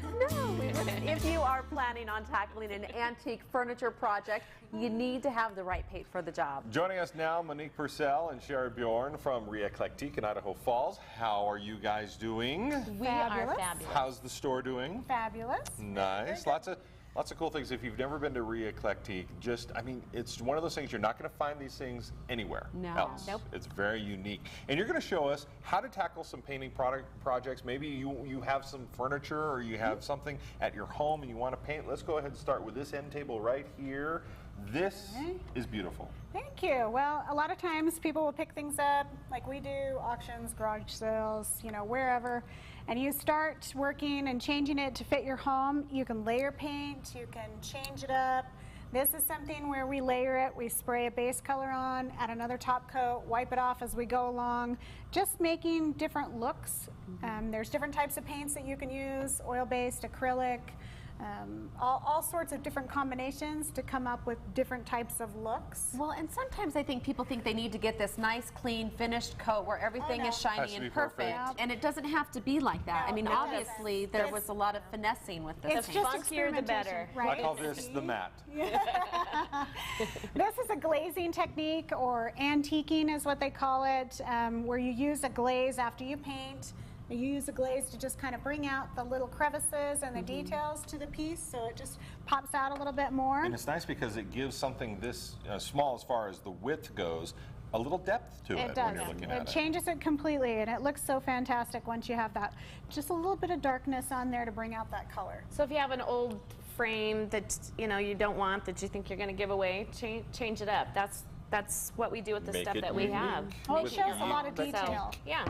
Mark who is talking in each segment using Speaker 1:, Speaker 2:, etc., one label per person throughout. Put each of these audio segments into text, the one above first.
Speaker 1: No, if you are planning on tackling an antique furniture project, you need to have the right paint for the job.
Speaker 2: Joining us now, Monique Purcell and Sherri Bjorn from Re-Eclectique in Idaho Falls. How are you guys doing?
Speaker 3: We are fabulous.
Speaker 2: How's the store doing?
Speaker 3: Fabulous.
Speaker 2: Nice. Lots of cool things. If you've never been to Re-Eclectique, it's one of those things you're not going to find these things anywhere else.
Speaker 3: Nope.
Speaker 2: It's very unique. And you're going to show us how to tackle some painting projects. Maybe you have some furniture or you have something at your home and you want to paint. Let's go ahead and start with this end table right here. This is beautiful.
Speaker 3: Thank you. Well, a lot of times people will pick things up like we do, auctions, garage sales, wherever, and you start working and changing it to fit your home. You can layer paint, you can change it up. This is something where we layer it, we spray a base color on, add another top coat, wipe it off as we go along, just making different looks. There's different types of paints that you can use, oil-based, acrylic, all sorts of different combinations to come up with different types of looks.
Speaker 1: Well, and sometimes I think people think they need to get this nice, clean, finished coat where everything is shiny and perfect. And it doesn't have to be like that.
Speaker 3: No,
Speaker 1: I mean, obviously, there was a lot of finessing with this.
Speaker 3: It's just funkier the better. Right?
Speaker 2: I call this the mat.
Speaker 3: This is a glazing technique, or antiquing is what they call it, where you use a glaze after you paint. You use a glaze to just kind of bring out the little crevices and the details to the piece, so it just pops out a little bit more.
Speaker 2: And it's nice because it gives something this small as far as the width goes, a little depth to it when you're looking at it.
Speaker 3: It changes it completely, and it looks so fantastic once you have that. Just a little bit of darkness on there to bring out that color.
Speaker 4: So if you have an old frame that you don't want, that you think you're going to give away, change it up. That's what we do with the stuff that we have.
Speaker 3: Oh, it shows a lot of detail.
Speaker 4: So, yeah.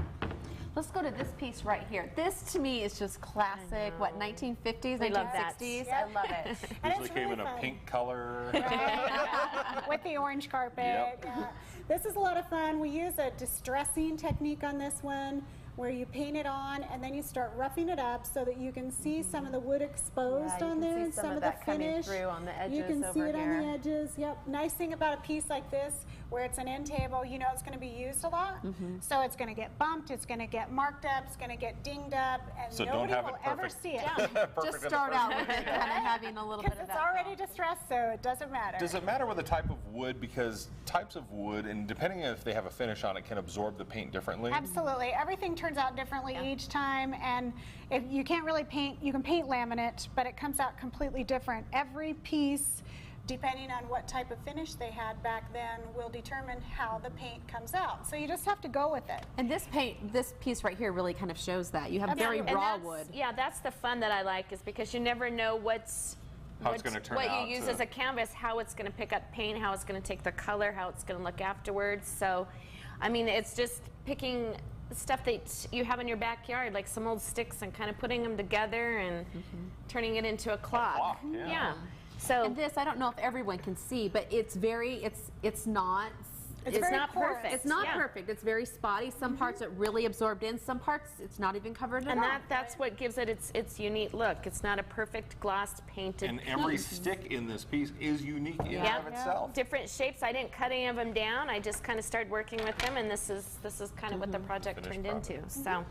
Speaker 1: Let's go to this piece right here. This to me is just classic, what, 1950s, 1960s? I love it.
Speaker 2: Usually came in a pink color.
Speaker 3: Right. With the orange carpet.
Speaker 2: Yep.
Speaker 3: Yeah. This is a lot of fun. We use a distressing technique on this one, where you paint it on and then you start roughing it up so that you can see some of the wood exposed on there and some of the finish.
Speaker 1: Through on the edges.
Speaker 3: You can see it
Speaker 1: here.
Speaker 3: on the edges. Yep. Nice thing about a piece like this, where it's an end table, it's going to be used a lot. So it's going to get bumped, it's going to get marked up, it's going to get dinged up, and
Speaker 2: So
Speaker 3: nobody
Speaker 2: don't have
Speaker 3: will
Speaker 2: it
Speaker 3: ever
Speaker 2: perfect.
Speaker 3: see it.
Speaker 1: Just start out with it, kind of having a little bit of that.
Speaker 3: Because it's already distressed, so it doesn't matter.
Speaker 2: Does it matter with the type of wood? Because types of wood, and depending if they have a finish on it, can absorb the paint differently?
Speaker 3: Absolutely. Everything turns out differently each time, and if you can't really paint, you can paint laminate, but it comes out completely different. Every piece, depending on what type of finish they had back then, will determine how the paint comes out. So you just have to go with it.
Speaker 1: And this piece right here really kind of shows that. You have very raw wood.
Speaker 4: Yeah, that's the fun that I like, is because you never know what you use as a canvas, how it's going to pick up paint, how it's going to take the color, how it's going to look afterwards. So, I mean, it's just picking stuff that you have in your backyard, like some old sticks, and kind of putting them together and turning it into a clock. Yeah. So
Speaker 1: and this, I don't know if everyone can see, but it's not.
Speaker 4: It's not perfect.
Speaker 1: It's not perfect. It's very spotty. Some parts it really absorbed in. Some parts it's not even covered at all.
Speaker 4: And that's what gives it its unique look. It's not a perfect glossed painted
Speaker 2: And every stick in this piece is unique in and of itself.
Speaker 4: Different shapes. I didn't cut any of them down. I just kind of started working with them, and this is kind of what the project turned into. So,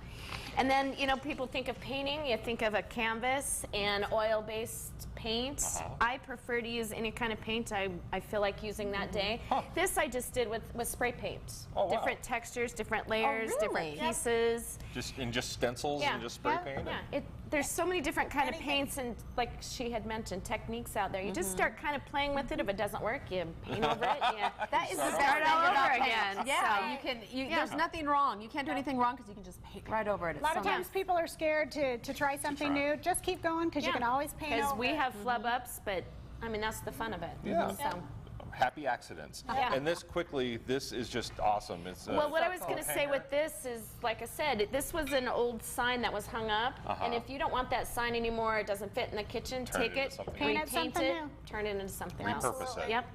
Speaker 4: and then people think of painting. You think of a canvas and oil-based paint. I prefer to use any kind of paint I feel like using that day. This I just did with spray paint. Different textures, different layers, different pieces.
Speaker 2: Just stencils and just spray paint?
Speaker 4: Yeah. There's so many different kind of paints, and like she had mentioned, techniques out there. You just start kind of playing with it. If it doesn't work, you paint over it. That is the best thing about paint.
Speaker 1: Yeah, there's nothing wrong. You can't do anything wrong because you can just paint right over it.
Speaker 3: A lot of times people are scared to try something new. Just keep going, because you can always paint over it.
Speaker 4: Because we have flub ups, but I mean, that's the fun of it.
Speaker 2: Yeah.
Speaker 4: So.
Speaker 2: Happy accidents. And this is just awesome. It's
Speaker 4: well, what I was going to say with this is, like I said, this was an old sign that was hung up, and if you don't want that sign anymore, it doesn't fit in the kitchen, take it, repaint it, turn it into something else.
Speaker 2: Repurpose it.
Speaker 4: Yep.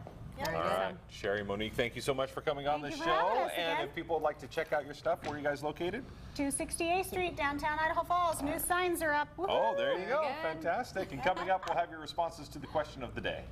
Speaker 2: All right, Sherri, Monique, thank you so much for coming on the show. And if people would like to check out your stuff, where are you guys located?
Speaker 3: 268th Street, downtown Idaho Falls. New signs are up.
Speaker 2: Oh, there you go. Fantastic. And coming up, we'll have your responses to the question of the day.